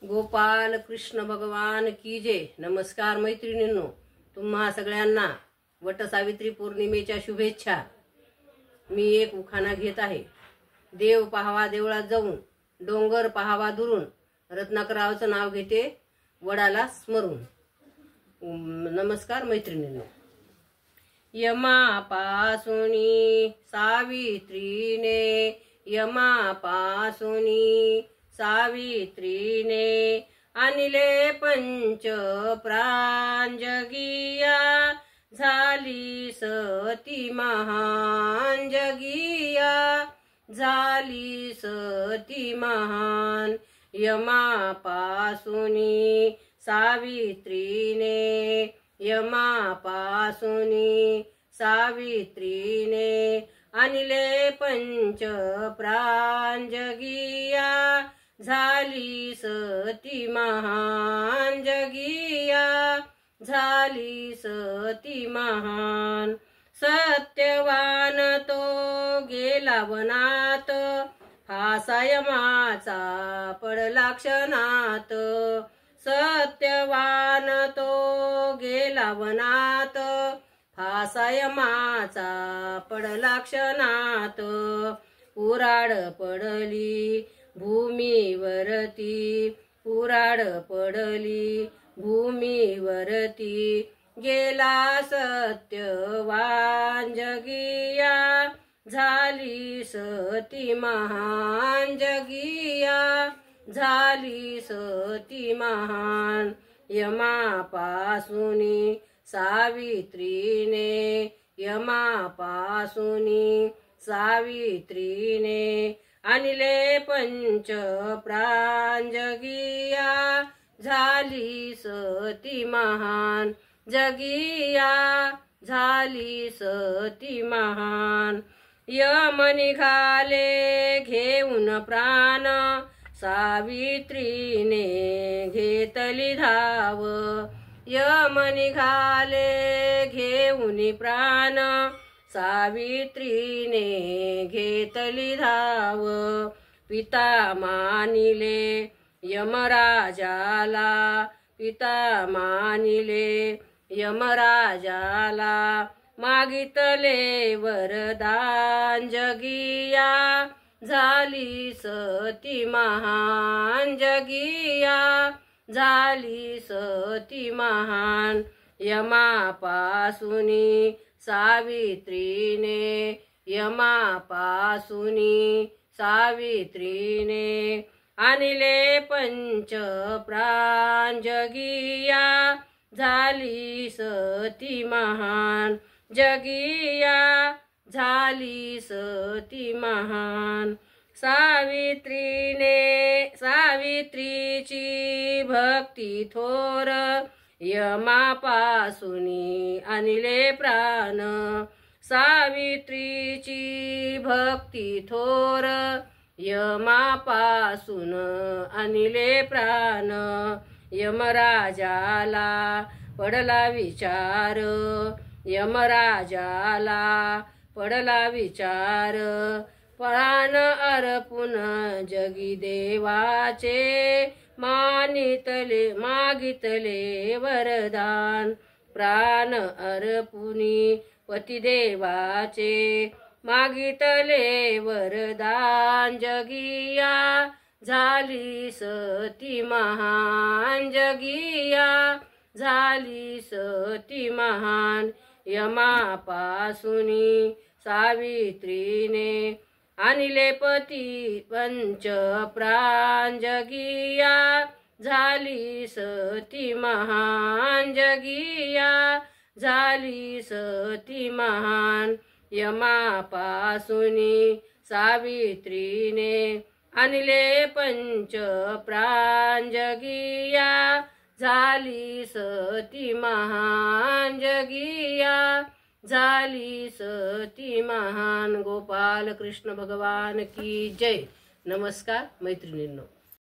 गोपाल कृष्ण भगवान की जय। नमस्कार मैत्रिणींनो, तुम्हा सगळ्यांना वटसावित्री पौर्णिमेच्या शुभेच्छा। मी एक उखाणा घेत आहे। देव पाहावा देवळात जाऊन, डोंगर पाहावा दुरून, रत्नाकररावचं नाव घेते वडाला स्मरून। नमस्कार मैत्रिणींनो। यमापासुनी सावित्रीने, यमापासुनी सावित्रीने, आणले पंच प्रांजगिया, झाली सती महान जगिया, झाली सती महान। यमापासुनी सावित्रीने, यमापासुनी सावित्रीने, आणले पंच प्रांजगिया, झाली सती महान जगिया, झाली सती महान। सत्यवान तो गेला वनात, फासा यमाचा पडला क्षणात। सत्यवान तो गेला वनात, फासा यमाचा पडला क्षणात। उराड पडली भूमीवरती, उराड पडली भूमीवरती, गेला सत्यवान जगिया, झाली सती महान जगिया, झाली सती महान। यमापासुनी सावित्रीने, यमापासुनी सावित्रीने, आणले पंच प्रांजगिया, झाली सती महान जगिया, झाली सती महान। यम निघाले घेऊन प्राण, सावित्रीने घेतली धाव। यम निघाले घेऊन प्राण, सावित्रीने घेतली धाव। पिता मानिले यमराजाला, पिता मानिले यमराजाला, मागितले वरदान जगिया, झाली सती महान जगिया, झाली सती महान। यमापासुनी सावित्रीने, यमापासुनी सावित्रीने, आणले पंच प्रांजगिया, झाली सती महान जगिया, झाली सती महान। सावित्रीने सावित्रीची भक्ती थोर, यमापासुनी आणले प्राण। सावित्रीची भक्ती थोर, यमापासून आणले प्राण। यमराजाला पडला विचार, यमराजाला पडला विचार, प्राण अर्पुन जगी देवाचे, मागितले वरदान। प्राण अर्पुनी पतिदेवाचे, मागितले वरदान जगिया, झाली सती महान जगिया, झाली सती महान। यमापासुनी सावित्रीने, आणले पती पंच प्रांजगिया, झाली सती महान जगिया, झाली सती महान। यमापासुनी सावित्रीने, आणले पंच प्रांजगिया, झाली सती महान जगिया, झाली सती महान। गोपाल कृष्ण भगवान की जय। नमस्कार मैत्रिणींनो।